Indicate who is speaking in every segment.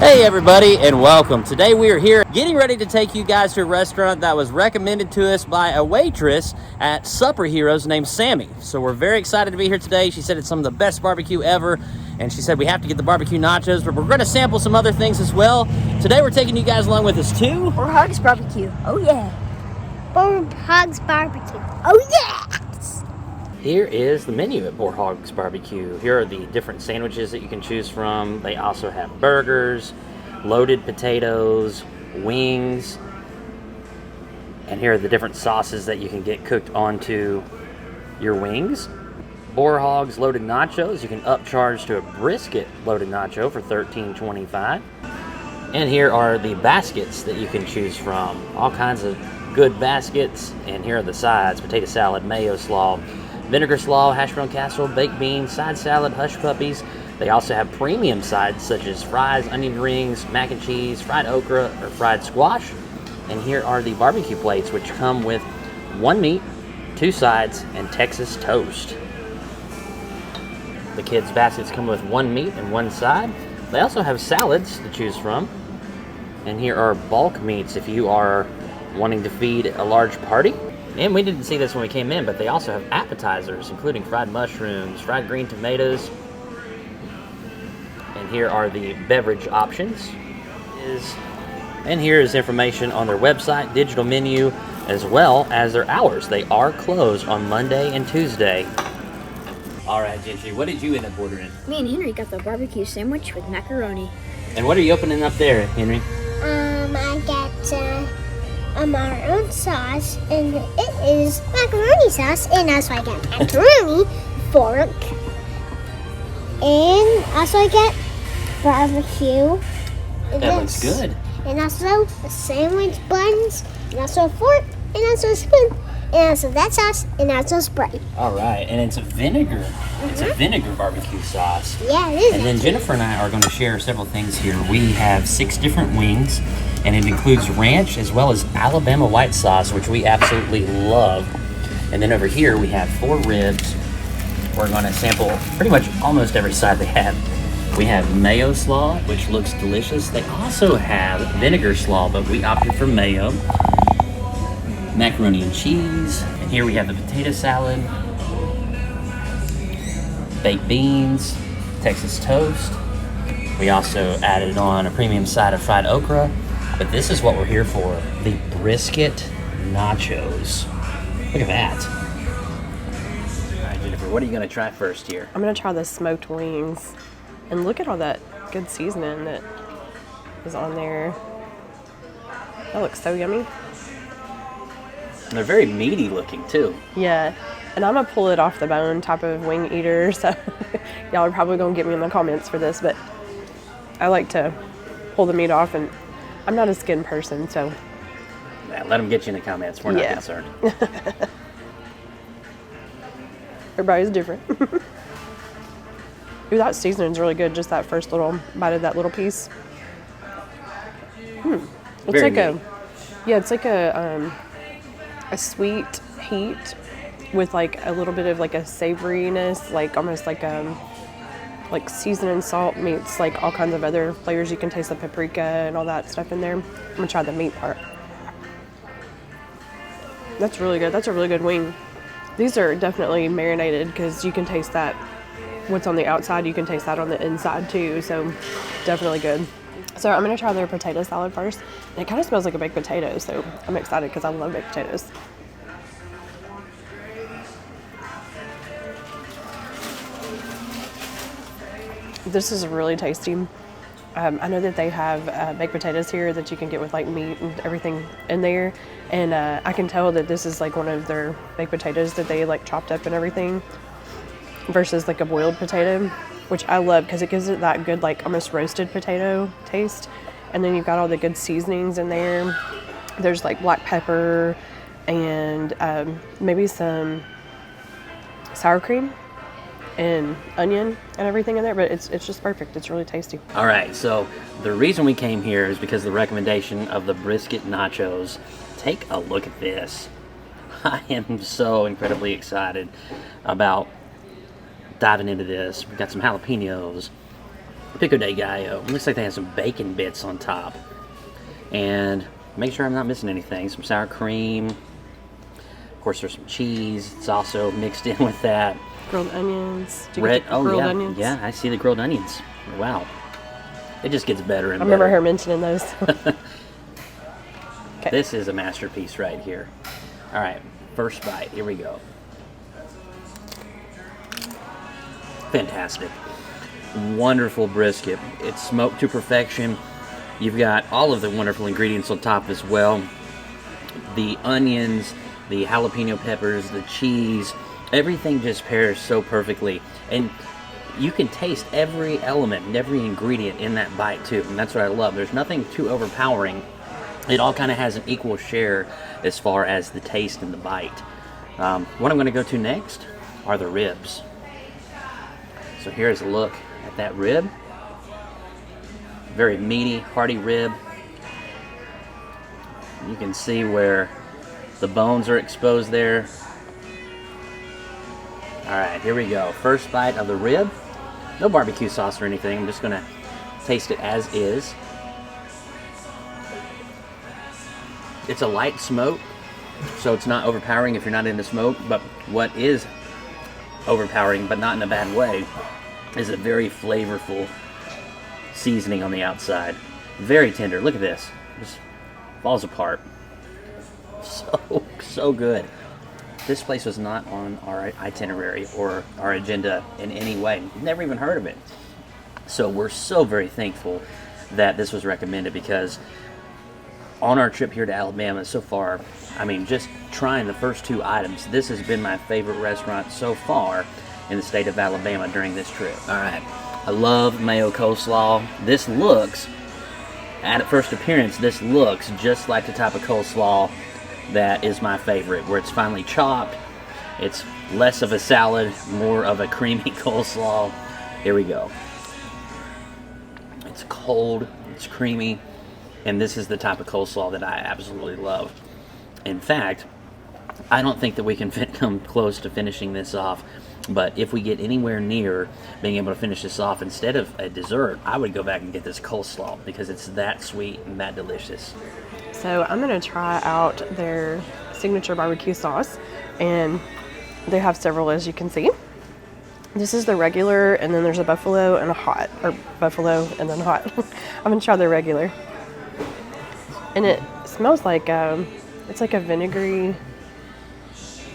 Speaker 1: Hey everybody, and welcome. Today we are here getting ready to take you guys to a restaurant that was recommended to us by a waitress at Supper Heroes named Sammy. So we're very excited to be here today. She said it's some of the best barbecue ever, and she said we have to get the barbecue nachos, but we're going to sample some other things as well. Today we're taking you guys along with us to
Speaker 2: BOARHOG'S barbecue. Oh yeah. BOARHOG'S barbecue. Oh yes.
Speaker 1: Here is the menu at BOARHOG'S Barbecue. Here are the different sandwiches that you can choose from. They also have burgers, loaded potatoes, wings, and here are the different sauces that you can get cooked onto your wings. BOARHOG'S loaded nachos, you can upcharge to a brisket loaded nacho for $13.25. And here are the baskets that you can choose from. All kinds of good baskets, and here are the sides: potato salad, mayo slaw, vinegar slaw, hash brown casserole, baked beans, side salad, hush puppies. They also have premium sides such as fries, onion rings, mac and cheese, fried okra, or fried squash. And here are the barbecue plates, which come with one meat, two sides, and Texas toast. The kids' baskets come with one meat and one side. They also have salads to choose from. And here are bulk meats if you are wanting to feed a large party. And we didn't see this when we came in, but they also have appetizers, including fried mushrooms, fried green tomatoes. And here are the beverage options. And here is information on their website, digital menu, as well as their hours. They are closed on Monday and Tuesday. All right, Gentry, what did you end up ordering?
Speaker 2: Me and Henry got the barbecue sandwich with macaroni.
Speaker 1: And what are you opening up there, Henry?
Speaker 3: I got our own sauce, and it is macaroni sauce, and also I got macaroni fork, and also I got barbecue.
Speaker 1: That looks good.
Speaker 3: And also a sandwich buns, and also a fork, and also a spoon, and also that sauce, and also Sprite.
Speaker 1: All right, and it's a vinegar. It's a vinegar barbecue sauce.
Speaker 3: Yeah, it is.
Speaker 1: And then Jennifer and I are going to share several things here. We have 6 different wings, and it includes ranch as well as Alabama white sauce, which we absolutely love. And then over here we have 4 ribs. We're going to sample pretty much almost every side they have. We have mayo slaw, which looks delicious. They also have vinegar slaw, but we opted for mayo. Macaroni and cheese. And here we have the potato salad, baked beans, Texas toast. We also added on a premium side of fried okra. But this is what we're here for, the brisket nachos. Look at that. All right, Jennifer, what are you going to try first here?
Speaker 4: I'm going to try the smoked wings. And look at all that good seasoning that is on there. That looks so yummy.
Speaker 1: And they're very meaty looking too.
Speaker 4: Yeah, and I'm a pull it off the bone type of wing eater, so y'all are probably going to get me in the comments for this, but I like to pull the meat off, and I'm not a skin person, so.
Speaker 1: Yeah, let them get you in the comments. We're not concerned.
Speaker 4: Everybody's different. Ooh, that seasoning's really good, just that first little bite of that little piece. It's
Speaker 1: Very
Speaker 4: like
Speaker 1: meaty.
Speaker 4: it's like a sweet heat with like a little bit of like a savoriness, like almost like seasoning salt meets like all kinds of other flavors. You can taste the paprika and all that stuff in there. I'm gonna try the meat part. That's really good. That's a really good wing. These are definitely marinated because you can taste that. What's on the outside, you can taste that on the inside too. So definitely good. So I'm gonna try their potato salad first. And it kind of smells like a baked potato, so I'm excited because I love baked potatoes. This is really tasty. I know that they have baked potatoes here that you can get with like meat and everything in there. And I can tell that this is like one of their baked potatoes that they like chopped up and everything versus like a boiled potato, which I love because it gives it that good like almost roasted potato taste. And then you've got all the good seasonings in there. There's like black pepper and maybe some sour cream and onion and everything in there, but it's just perfect. It's really tasty.
Speaker 1: All right, so the reason we came here is because of the recommendation of the brisket nachos. Take a look at this. I am so incredibly excited about diving into this. We've got some jalapenos, pico de gallo. Looks like they have some bacon bits on top. And make sure I'm not missing anything. Some sour cream. Of course, there's some cheese. It's also mixed in with that.
Speaker 4: Grilled onions. Do you
Speaker 1: Red,
Speaker 4: get the grilled onions?
Speaker 1: Yeah, I see the grilled onions. Wow. It just gets better and
Speaker 4: I
Speaker 1: better.
Speaker 4: remember her mentioning those. Okay.
Speaker 1: This is a masterpiece right here. All right, first bite. Here we go. Fantastic. Wonderful brisket. It's smoked to perfection. You've got all of the wonderful ingredients on top as well. The onions, the jalapeno peppers, the cheese, everything just pairs so perfectly. And you can taste every element and every ingredient in that bite too. And that's what I love. There's nothing too overpowering. It all kind of has an equal share as far as the taste and the bite. What I'm going to go to next are the ribs. So here's a look at that rib. Very meaty, hearty rib. You can see where the bones are exposed there. All right, here we go. First bite of the rib. No barbecue sauce or anything. I'm just going to taste it as is. It's a light smoke, so it's not overpowering if you're not into smoke. But what is overpowering, but not in a bad way, is a very flavorful seasoning on the outside. Very tender. Look at this. Just falls apart. So good. This place was not on our itinerary or our agenda in any way. Never even heard of it. So we're so very thankful that this was recommended, because on our trip here to Alabama so far, I mean, just trying the first two items, this has been my favorite restaurant so far in the state of Alabama during this trip. All right, I love mayo coleslaw. This looks, at first appearance, this looks just like the type of coleslaw that is my favorite, where it's finely chopped. It's less of a salad, more of a creamy coleslaw. Here we go. It's cold, it's creamy, and this is the type of coleslaw that I absolutely love. In fact, I don't think that we can come close to finishing this off, but if we get anywhere near being able to finish this off, instead of a dessert, I would go back and get this coleslaw, because it's that sweet and that delicious.
Speaker 4: So I'm going to try out their signature barbecue sauce, and they have several, as you can see. This is the regular, and then there's a buffalo and a hot, or buffalo and then hot. I'm going to try the regular. And it smells like, it's like a vinegary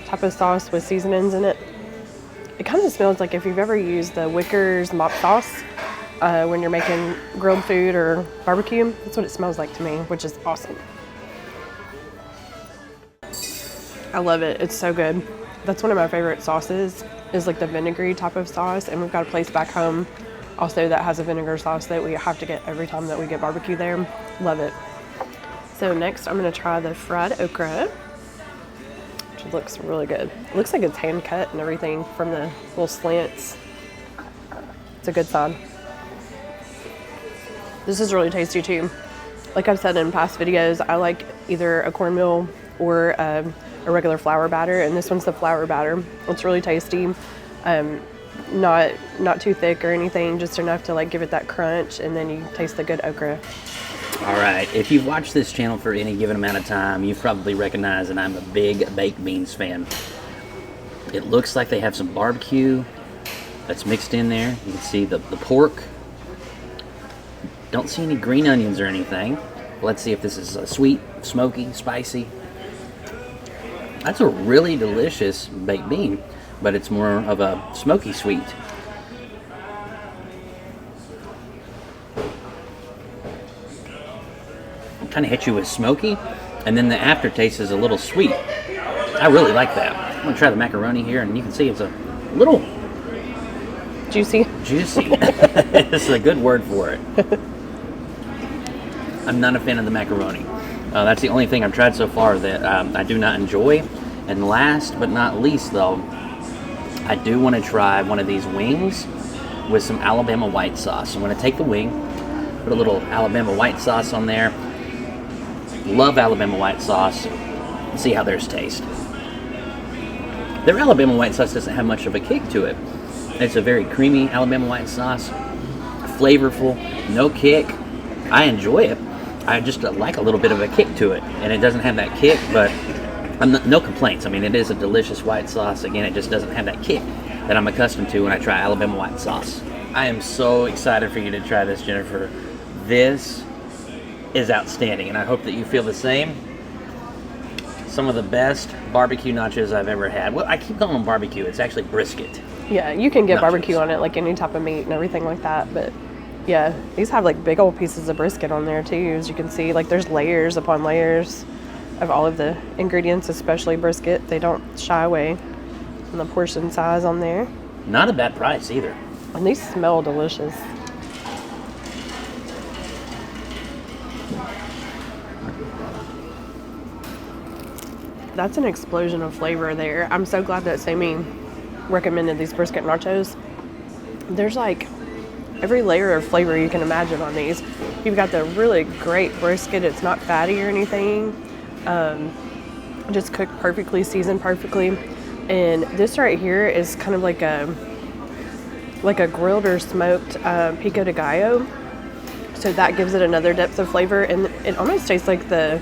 Speaker 4: type of sauce with seasonings in it. It kind of smells like if you've ever used the Wickers mop sauce when you're making grilled food or barbecue. That's what it smells like to me, which is awesome. I love it. It's so good. That's one of my favorite sauces, is like the vinegary type of sauce. And we've got a place back home also that has a vinegar sauce that we have to get every time that we get barbecue there. Love it. So next I'm going to try the fried okra, which looks really good. It looks like it's hand cut and everything from the little slants. It's a good sign. This is really tasty too. Like I've said in past videos, I like either a cornmeal or a regular flour batter, and this one's the flour batter. It's really tasty. Not too thick or anything, just enough to like give it that crunch, and then you taste the good okra.
Speaker 1: All right, if you've watched this channel for any given amount of time, you've probably recognized that I'm a big baked beans fan. It looks like they have some barbecue that's mixed in there. You can see the pork. Don't see any green onions or anything. Let's see if this is sweet, smoky, spicy. That's a really delicious baked bean, but it's more of a smoky sweet. Kind of hits you with smoky, and then the aftertaste is a little sweet. I really like that. I'm gonna try the macaroni here, and you can see it's a little
Speaker 4: Juicy.
Speaker 1: juicy. This is a good word for it. I'm not a fan of the macaroni. That's the only thing I've tried so far that I do not enjoy. And last but not least, though, I do want to try one of these wings with some Alabama white sauce. I'm going to take the wing, put a little Alabama white sauce on there. Love Alabama white sauce. See how theirs taste. Their Alabama white sauce doesn't have much of a kick to it. It's a very creamy Alabama white sauce. flavorful, no kick. I enjoy it. I just like a little bit of a kick to it, and it doesn't have that kick, but no complaints. I mean, it is a delicious white sauce. Again, it just doesn't have that kick that I'm accustomed to when I try Alabama white sauce. I am so excited for you to try this, Jennifer. This is outstanding, and I hope that you feel the same. Some of the best barbecue nachos I've ever had. Well, I keep calling them barbecue. It's actually brisket.
Speaker 4: Yeah, you can get
Speaker 1: nachos.
Speaker 4: barbecue on it, like any type of meat and everything like that. But yeah, these have like big old pieces of brisket on there too, as you can see. Like there's layers upon layers of all of the ingredients, especially brisket. They don't shy away from the portion size on there.
Speaker 1: Not a bad price either.
Speaker 4: And these smell delicious. That's an explosion of flavor there. I'm so glad that Sammy recommended these brisket nachos. There's like every layer of flavor you can imagine on these. You've got the really great brisket. It's not fatty or anything. Just cooked perfectly, seasoned perfectly. And this right here is kind of like a grilled or smoked pico de gallo. So that gives it another depth of flavor. And it almost tastes like the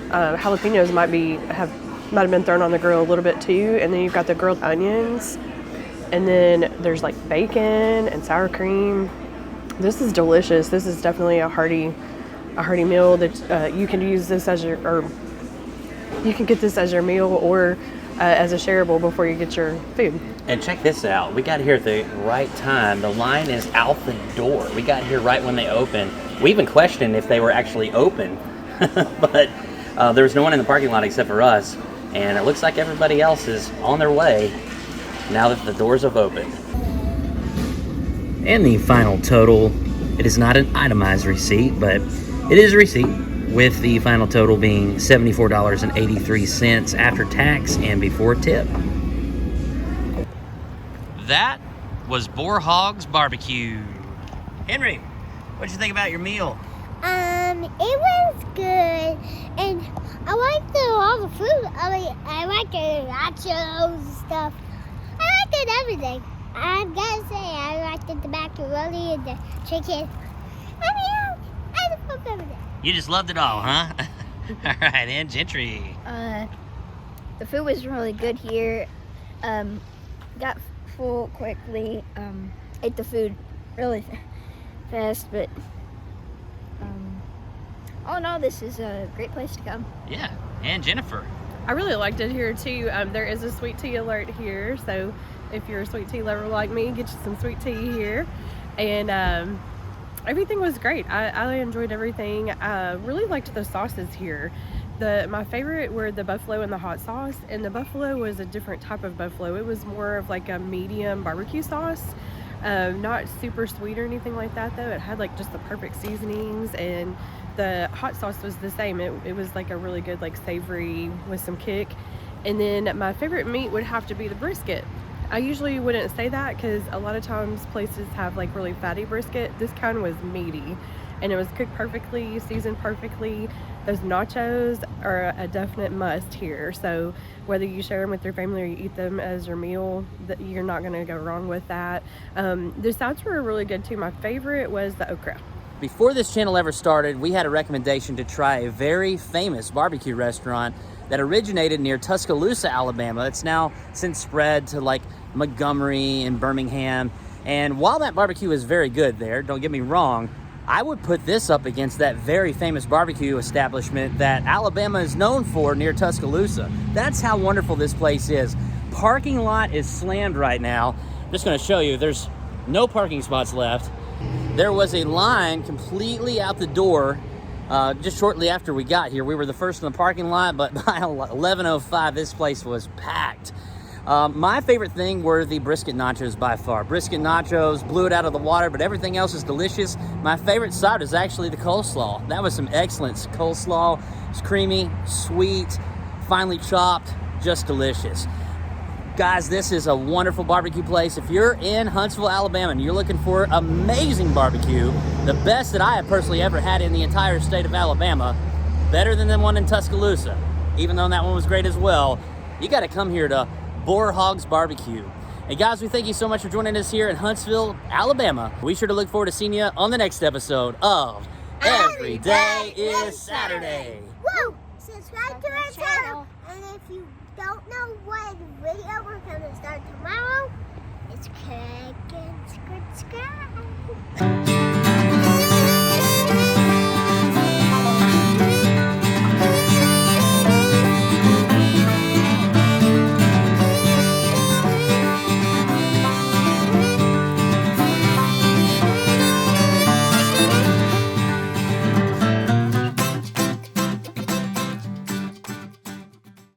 Speaker 4: jalapenos might have been thrown on the grill a little bit too. And then you've got the grilled onions, and then there's like bacon and sour cream. This is delicious. This is definitely a hearty meal that you can use this as you can get this as your meal or as a shareable before you get your food.
Speaker 1: And check this out. We got here at the right time. The line is out the door. We got here right when they opened. We even questioned if they were actually open, but there was no one in the parking lot except for us. And it looks like everybody else is on their way now that the doors have opened. And the final total, it is not an itemized receipt, but it is a receipt, with the final total being $74.83 after tax and before tip. That was BOARHOG'S barbecue. Henry, what'd you think about your meal?
Speaker 3: It was good, and I liked all the food. I liked the nachos and stuff. I liked everything. I gotta say, I liked the macaroni and the chicken. I loved everything.
Speaker 1: You just loved it all, huh? All right, and Gentry.
Speaker 2: The food was really good here. Got full quickly. Ate the food really fast, but all in all, this is a great place to come.
Speaker 1: Yeah, and Jennifer.
Speaker 4: I really liked it here too. There is a sweet tea alert here, so if you're a sweet tea lover like me, get you some sweet tea here. And everything was great. I enjoyed everything. I really liked the sauces here. My favorite were the buffalo and the hot sauce, and the buffalo was a different type of buffalo. It was more of like a medium barbecue sauce. Not super sweet or anything like that though. It had like just the perfect seasonings, and the hot sauce was the same. It was like a really good like savory with some kick. And then my favorite meat would have to be the brisket. I usually wouldn't say that because a lot of times places have like really fatty brisket. This kind was meaty, and it was cooked perfectly, seasoned perfectly. Those nachos are a definite must here. So whether you share them with your family or you eat them as your meal, you're not going to go wrong with that. The sides were really good too. My favorite was the okra.
Speaker 1: Before this channel ever started, we had a recommendation to try a very famous barbecue restaurant that originated near Tuscaloosa, Alabama. It's now since spread to like Montgomery and Birmingham. And while that barbecue is very good there, don't get me wrong, I would put this up against that very famous barbecue establishment that Alabama is known for near Tuscaloosa. That's how wonderful this place is. Parking lot is slammed right now. I'm just gonna show you, there's no parking spots left. There was a line completely out the door just shortly after we got here. We were the first in the parking lot, but by 11:05, this place was packed. My favorite thing were the brisket nachos by far. Brisket nachos blew it out of the water, but everything else is delicious. My favorite side is actually the coleslaw. That was some excellent coleslaw. It's creamy, sweet, finely chopped, just delicious. Guys, this is a wonderful barbecue place. If you're in Huntsville, Alabama, and you're looking for amazing barbecue, the best that I have personally ever had in the entire state of Alabama, better than the one in Tuscaloosa, even though that one was great as well, you got to come here to BOARHOG'S Barbecue. And guys, we thank you so much for joining us here in Huntsville, Alabama. We sure to look forward to seeing you on the next episode of Every Day is Saturday.
Speaker 3: Woo! Subscribe to our channel. And if you don't know what video we're going to start tomorrow, it's click and subscribe.